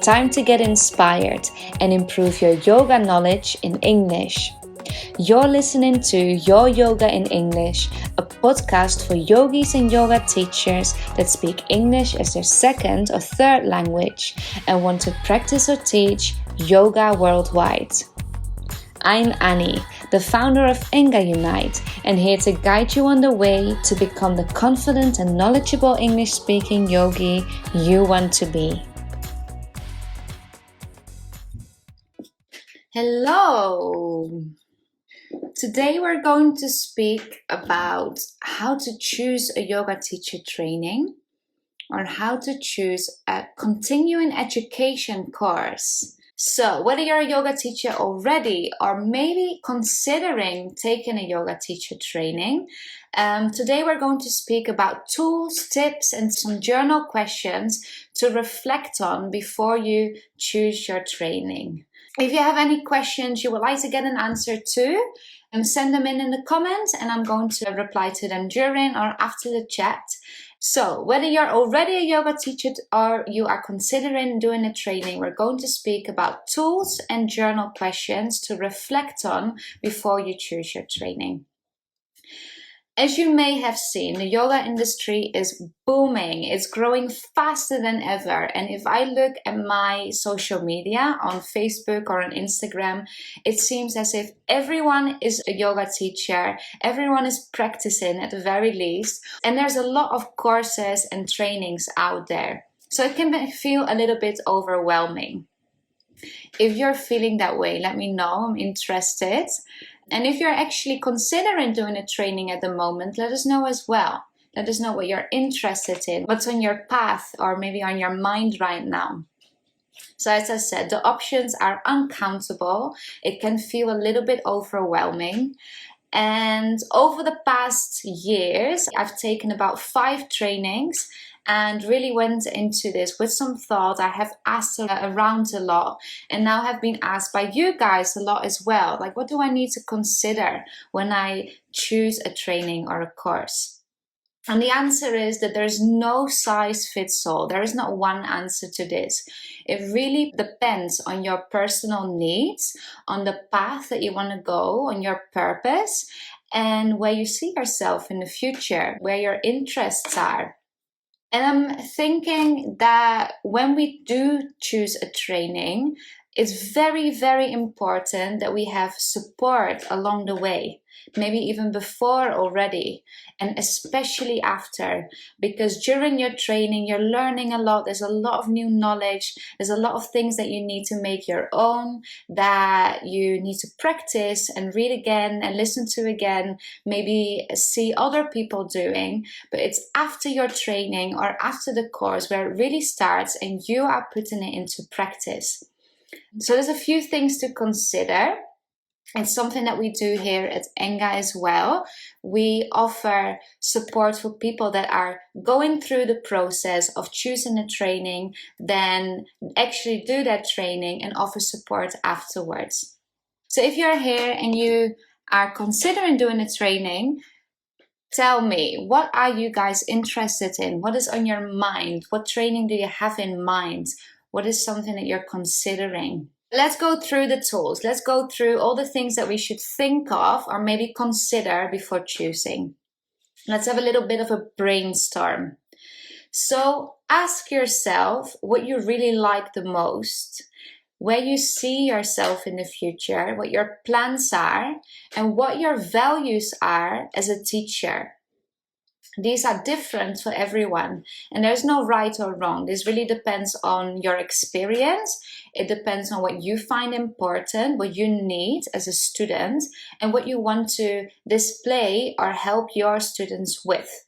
Time to get inspired and improve your yoga knowledge in English. You're listening to Your Yoga in English, a podcast for yogis and yoga teachers that speak English as their second or third language and want to practice or teach yoga worldwide. I'm Annie, the founder of Enga Unite, and here to guide you on the way to become the confident and knowledgeable English-speaking yogi you want to be. Hello! Today we're going to speak about how to choose a yoga teacher training or how to choose a continuing education course. So whether you're a yoga teacher already or maybe considering taking a yoga teacher training, today we're going to speak about tools, tips and some journal questions to reflect on before you choose your training. If you have any questions you would like to get an answer to, send them in the comments and I'm going to reply to them during or after the chat. So whether you're already a yoga teacher or you are considering doing a training, we're going to speak about tools and journal questions to reflect on before you choose your training. As you may have seen, the yoga industry is booming. It's growing faster than ever. And if I look at my social media on Facebook or on Instagram, it seems as if everyone is a yoga teacher. Everyone is practicing at the very least. And there's a lot of courses and trainings out there. So it can feel a little bit overwhelming. If you're feeling that way, let me know. I'm interested. And if you're actually considering doing a training at the moment, let us know as well. Let us know what you're interested in, what's on your path or maybe on your mind right now. So as I said, the options are uncountable. It can feel a little bit overwhelming. And over the past years, I've taken about 5 trainings and really went into this with some thought. I have asked around a lot and now have been asked by you guys a lot as well. Like, what do I need to consider when I choose a training or a course? And the answer is that there's no size fits all. There is not one answer to this. It really depends on your personal needs, on the path that you want to go, on your purpose, and where you see yourself in the future, where your interests are. And I'm thinking that when we do choose a training, it's very, very important that we have support along the way, maybe even before already, and especially after, because during your training, you're learning a lot. There's a lot of new knowledge. There's a lot of things that you need to make your own, that you need to practice and read again and listen to again, maybe see other people doing. But it's after your training or after the course where it really starts and you are putting it into practice. So there's a few things to consider. It's something that we do here at Enga as well. We offer support for people that are going through the process of choosing a training, then actually do that training and offer support afterwards. So if you're here and you are considering doing a training, tell me, what are you guys interested in? What is on your mind? What training do you have in mind? What is something that you're considering? Let's go through the tools. Let's go through all the things that we should think of or maybe consider before choosing. Let's have a little bit of a brainstorm. So ask yourself what you really like the most, where you see yourself in the future, what your plans are, and what your values are as a teacher. These are different for everyone and there's no right or wrong. This really depends on your experience. It depends on what you find important, what you need as a student, and what you want to display or help your students with.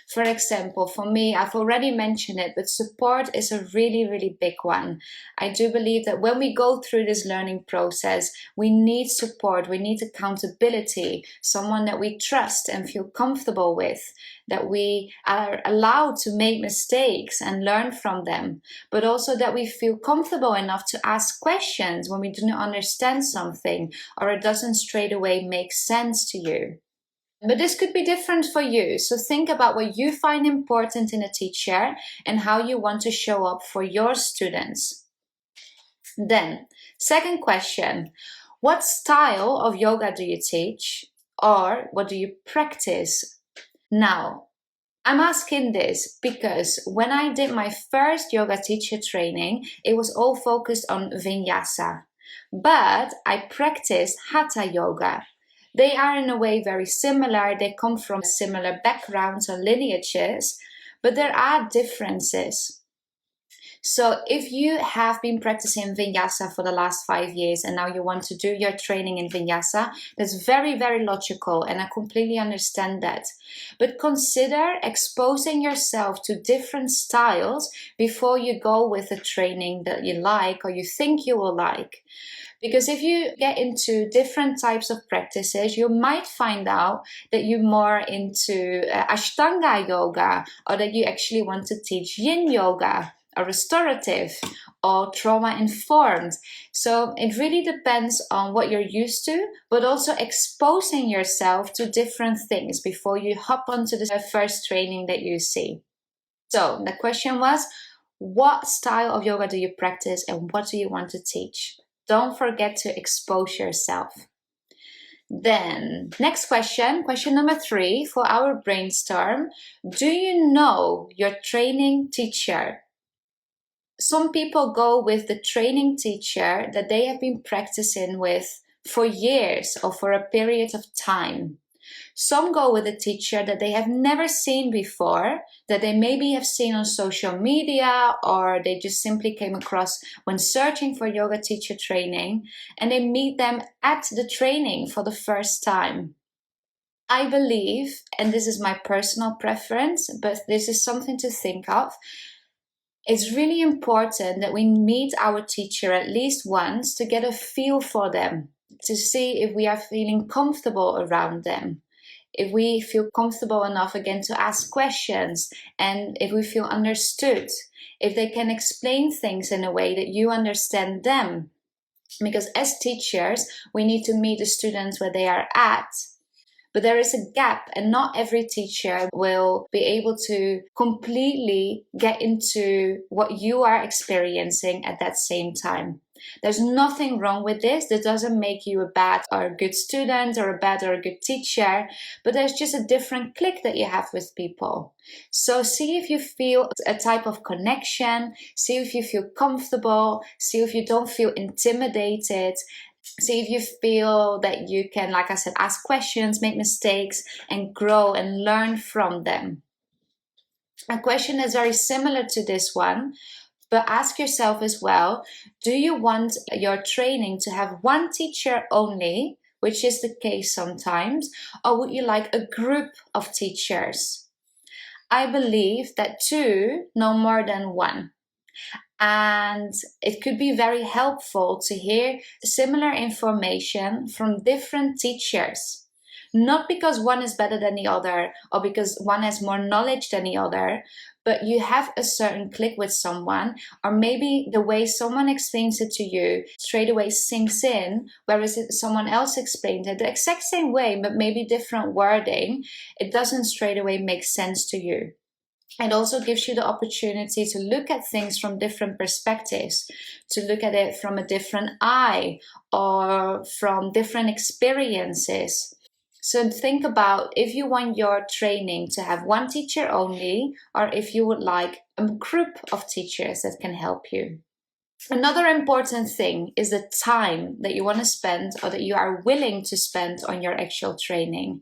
For example, for me, I've already mentioned it, but support is a really, really big one. I do believe that when we go through this learning process, we need support, we need accountability, someone that we trust and feel comfortable with, that we are allowed to make mistakes and learn from them, but also that we feel comfortable enough to ask questions when we do not understand something or it doesn't straight away make sense to you. But this could be different for you. So think about what you find important in a teacher and how you want to show up for your students. Then, second question, what style of yoga do you teach, or what do you practice? Now, I'm asking this because when I did my first yoga teacher training, it was all focused on vinyasa. But I practice hatha yoga. They are in a way very similar. They come from similar backgrounds or lineages, but there are differences. So if you have been practicing vinyasa for the last 5 years and now you want to do your training in vinyasa, that's very, very logical, and I completely understand that. But consider exposing yourself to different styles before you go with a training that you like or you think you will like. Because if you get into different types of practices, you might find out that you're more into Ashtanga yoga, or that you actually want to teach yin yoga, or restorative, or trauma informed. So it really depends on what you're used to, but also exposing yourself to different things before you hop onto the first training that you see. So the question was, what style of yoga do you practice and what do you want to teach? Don't forget to expose yourself. Then, next question number 3 for our brainstorm. Do you know your training teacher? Some people go with the training teacher that they have been practicing with for years or for a period of time. Some go with a teacher that they have never seen before, that they maybe have seen on social media, or they just simply came across when searching for yoga teacher training, and they meet them at the training for the first time. I believe, and this is my personal preference, but this is something to think of, it's really important that we meet our teacher at least once to get a feel for them, to see if we are feeling comfortable around them, if we feel comfortable enough again to ask questions, and if we feel understood, if they can explain things in a way that you understand them. Because as teachers, we need to meet the students where they are at. But there is a gap, and not every teacher will be able to completely get into what you are experiencing at that same time. There's nothing wrong with this. That doesn't make you a bad or a good student or a bad or a good teacher, but there's just a different click that you have with people. So see if you feel a type of connection, see if you feel comfortable, see if you don't feel intimidated. See if you feel that you can, like I said, ask questions, make mistakes, and grow and learn from them. A question that's very similar to this one, but ask yourself as well, do you want your training to have one teacher only, which is the case sometimes, or would you like a group of teachers? I believe that 2, no more than 1. And it could be very helpful to hear similar information from different teachers. Not because one is better than the other or because one has more knowledge than the other, but you have a certain click with someone, or maybe the way someone explains it to you straight away sinks in, whereas if someone else explained it the exact same way, but maybe different wording, it doesn't straight away make sense to you. It also gives you the opportunity to look at things from different perspectives, to look at it from a different eye or from different experiences. So think about if you want your training to have one teacher only, or if you would like a group of teachers that can help you. Another important thing is the time that you want to spend or that you are willing to spend on your actual training.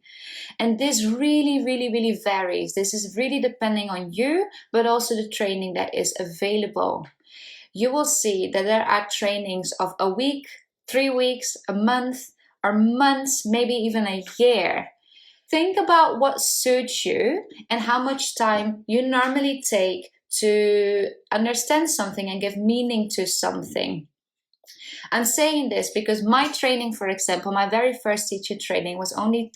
And this really, really, really varies. This is really depending on you, but also the training that is available. You will see that there are trainings of a week, 3 weeks, a month, or months, maybe even a year. Think about what suits you and how much time you normally take to understand something and give meaning to something. I'm saying this because my training, for example, my very first teacher training was only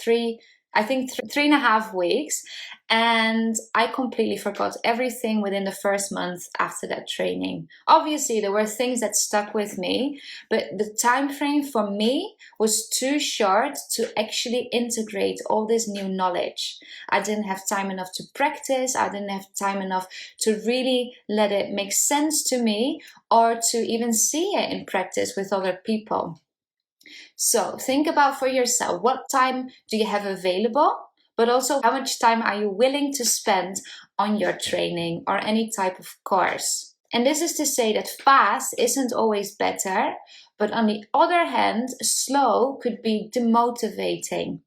I think 3.5 weeks, and I completely forgot everything within the first month after that training. Obviously, there were things that stuck with me, but the time frame for me was too short to actually integrate all this new knowledge. I didn't have time enough to practice. I didn't have time enough to really let it make sense to me, or to even see it in practice with other people. So think about for yourself, what time do you have available? But also, how much time are you willing to spend on your training or any type of course? And this is to say that fast isn't always better, but on the other hand, slow could be demotivating.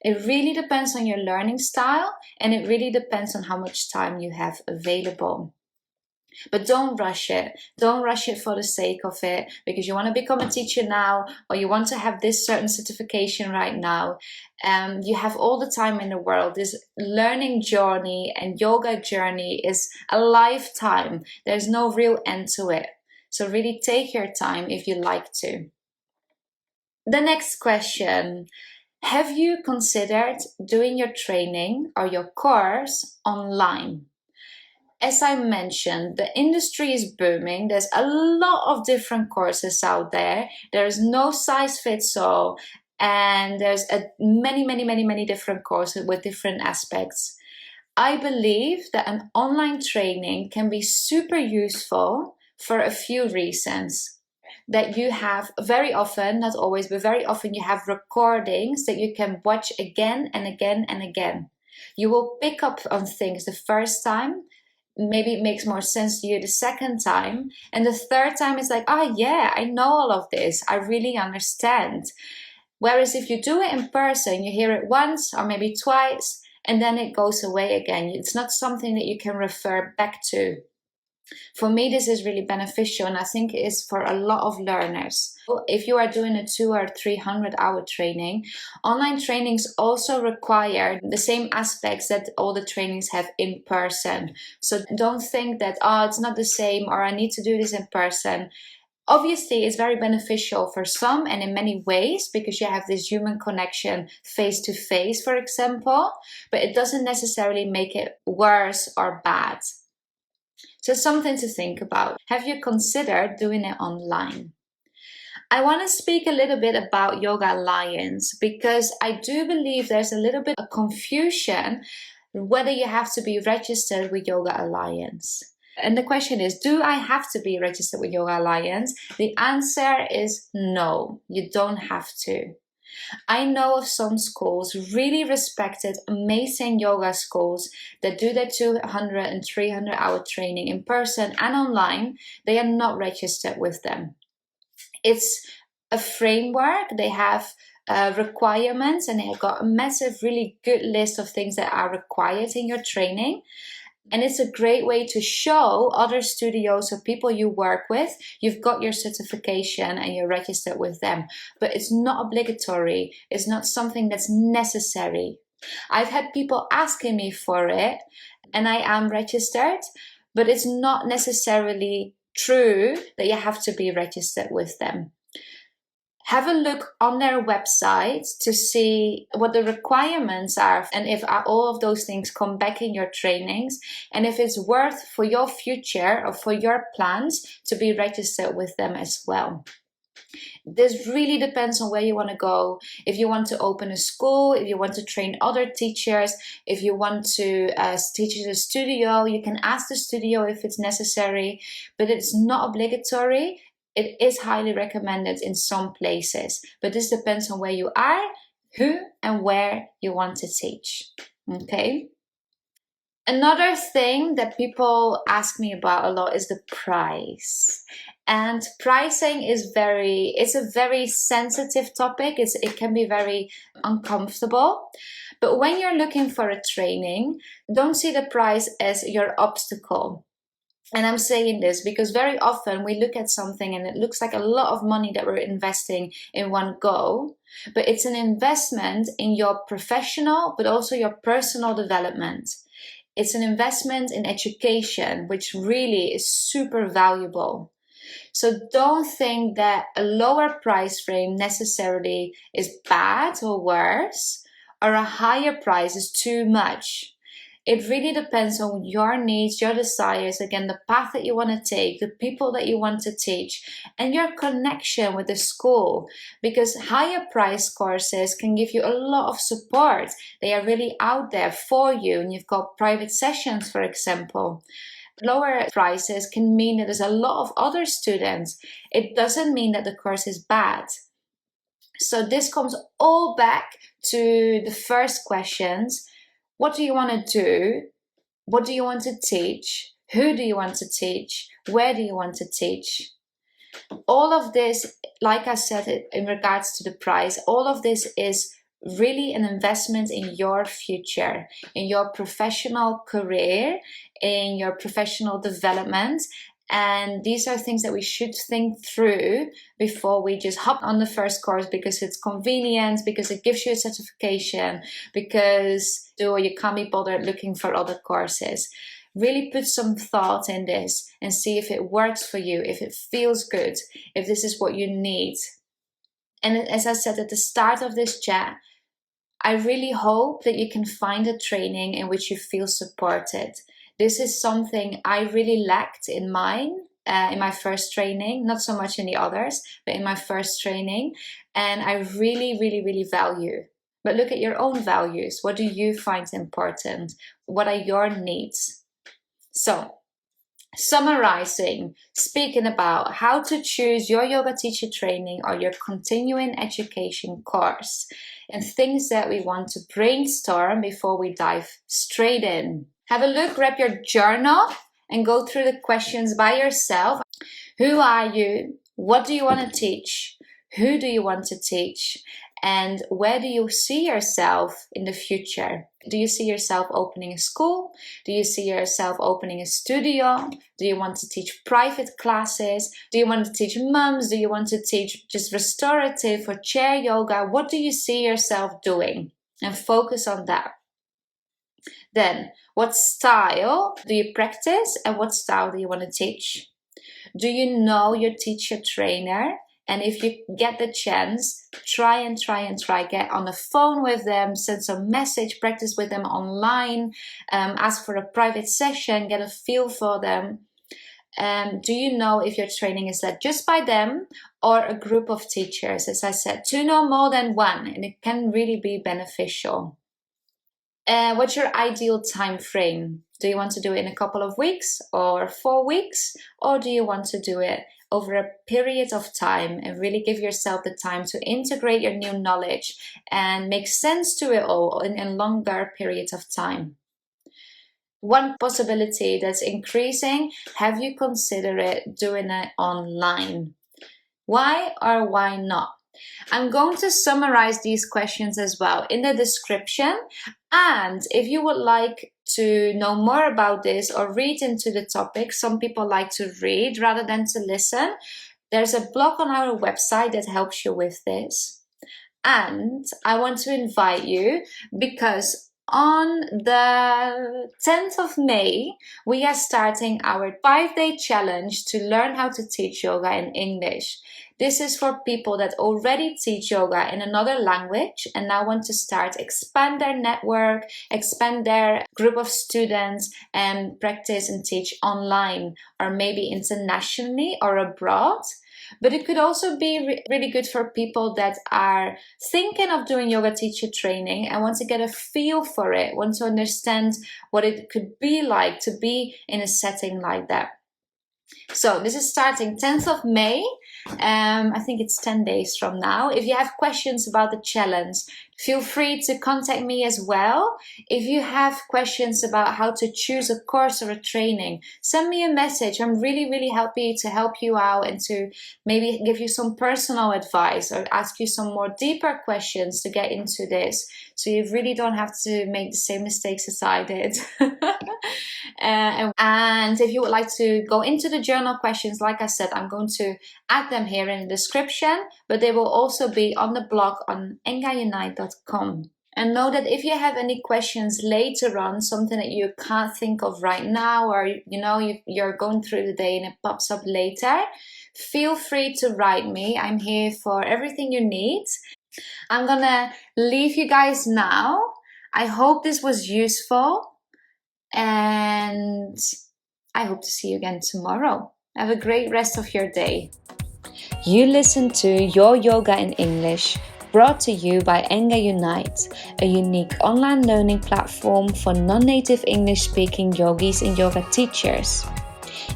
It really depends on your learning style, and it really depends on how much time you have available. But don't rush it. Don't rush it for the sake of it, because you want to become a teacher now, or you want to have this certain certification right now. You have all the time in the world. This learning journey and yoga journey is a lifetime. There's no real end to it. So really take your time if you like to. The next question. Have you considered doing your training or your course online? As I mentioned, the industry is booming. There's a lot of different courses out there. There's no size fits all. And there's many different courses with different aspects. I believe that an online training can be super useful for a few reasons. That you have very often, not always, but very often you have recordings that you can watch again and again and again. You will pick up on things the first time. Maybe it makes more sense to you the second time. And the third time it's like, oh yeah, I know all of this. I really understand. Whereas if you do it in person, you hear it once or maybe twice, and then it goes away again. It's not something that you can refer back to. For me, this is really beneficial, and I think it is for a lot of learners. If you are doing a 200 or 300 hour training, online trainings also require the same aspects that all the trainings have in person. So don't think that, oh, it's not the same, or I need to do this in person. Obviously, it's very beneficial for some and in many ways, because you have this human connection face to face, for example, but it doesn't necessarily make it worse or bad. So something to think about. Have you considered doing it online? I want to speak a little bit about Yoga Alliance, because I do believe there's a little bit of confusion whether you have to be registered with Yoga Alliance. And the question is, do I have to be registered with Yoga Alliance? The answer is no, you don't have to. I know of some schools, really respected, amazing yoga schools, that do their 200 and 300 hour training in person and online. They are not registered with them. It's a framework. They have requirements, and they have got a massive, really good list of things that are required in your training. And it's a great way to show other studios or people you work with, you've got your certification and you're registered with them. But it's not obligatory. It's not something that's necessary. I've had people asking me for it, and I am registered, but it's not necessarily true that you have to be registered with them. Have a look on their website to see what the requirements are, and if all of those things come back in your trainings, and if it's worth for your future or for your plans to be registered with them as well. This really depends on where you want to go. If you want to open a school, if you want to train other teachers, if you want to teach at a studio, you can ask the studio if it's necessary, but it's not obligatory. It is highly recommended in some places, but this depends on where you are, who and where you want to teach. Okay. Another thing that people ask me about a lot is the price. And pricing is it's a very sensitive topic. It can be very uncomfortable. But when you're looking for a training, don't see the price as your obstacle. And I'm saying this because very often we look at something and it looks like a lot of money that we're investing in one go, but it's an investment in your professional, but also your personal development. It's an investment in education, which really is super valuable. So don't think that a lower price frame necessarily is bad or worse, or a higher price is too much. It really depends on your needs, your desires, again, the path that you want to take, the people that you want to teach, and your connection with the school. Because higher price courses can give you a lot of support. They are really out there for you, and you've got private sessions, for example. Lower prices can mean that there's a lot of other students. It doesn't mean that the course is bad. So this comes all back to the first questions. What do you want to do? What do you want to teach? Who do you want to teach? Where do you want to teach? All of this, like I said, in regards to the price, all of this is really an investment in your future, in your professional career, in your professional development. And these are things that we should think through before we just hop on the first course because it's convenient, because it gives you a certification, because you can't be bothered looking for other courses. Really put some thought in this and see if it works for you, if it feels good, if this is what you need. And as I said at the start of this chat, I really hope that you can find a training in which you feel supported. This is something I really lacked in mine, in my first training, not so much in the others, but in my first training. And I really, really, really value. But look at your own values. What do you find important? What are your needs? So, summarizing, speaking about how to choose your yoga teacher training or your continuing education course, and things that we want to brainstorm before we dive straight in. Have a look, grab your journal and go through the questions by yourself. Who are you? What do you want to teach? Who do you want to teach? And where do you see yourself in the future? Do you see yourself opening a school? Do you see yourself opening a studio? Do you want to teach private classes? Do you want to teach mums? Do you want to teach just restorative or chair yoga? What do you see yourself doing? And focus on that. Then, what style do you practice and what style do you want to teach? Do you know your teacher trainer? And if you get the chance, try. Get on the phone with them, send some message, practice with them online, ask for a private session, get a feel for them. Do you know if your training is led just by them or a group of teachers? As I said, to know more than one, and it can really be beneficial. What's your ideal time frame? Do you want to do it in a couple of weeks or 4 weeks? Or do you want to do it over a period of time and really give yourself the time to integrate your new knowledge and make sense to it all in a longer period of time? One possibility that's increasing, have you considered doing it online? Why or why not? I'm going to summarize these questions as well in the description. And if you would like to know more about this or read into the topic, some people like to read rather than to listen. There's a blog on our website that helps you with this. And I want to invite you because on the 10th of May, we are starting our 5-day challenge to learn how to teach yoga in English. This is for people that already teach yoga in another language and now want to expand their network, expand their group of students and practice and teach online or maybe internationally or abroad. But it could also be really good for people that are thinking of doing yoga teacher training and want to get a feel for it, want to understand what it could be like to be in a setting like that. So this is starting 10th of May. I think it's 10 days from now. If you have questions about the challenge, feel free to contact me as well. If you have questions about how to choose a course or a training, send me a message. I'm really, really happy to help you out and to maybe give you some personal advice or ask you some more deeper questions to get into this. So you really don't have to make the same mistakes as I did. And if you would like to go into the journal questions, like I said, I'm going to add them here in the description, but they will also be on the blog on engaunite.com. And know that if you have any questions later on, something that you can't think of right now, or you're going through the day and it pops up later, feel free to write me. I'm here for everything you need. I'm gonna leave you guys now. I hope this was useful, and I hope to see you again tomorrow. Have a great rest of your day. You listen to Your Yoga in English, brought to you by Enga Unite, a unique online learning platform for non-native English-speaking yogis and yoga teachers.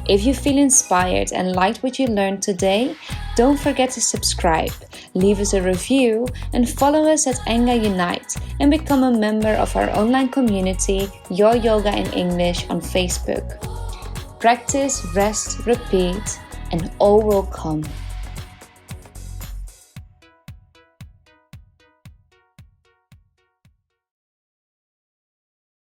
If you feel inspired and liked what you learned today, don't forget to subscribe, leave us a review, and follow us at Enga Unite and become a member of our online community, Your Yoga in English, on Facebook. Practice, rest, repeat, and all will come.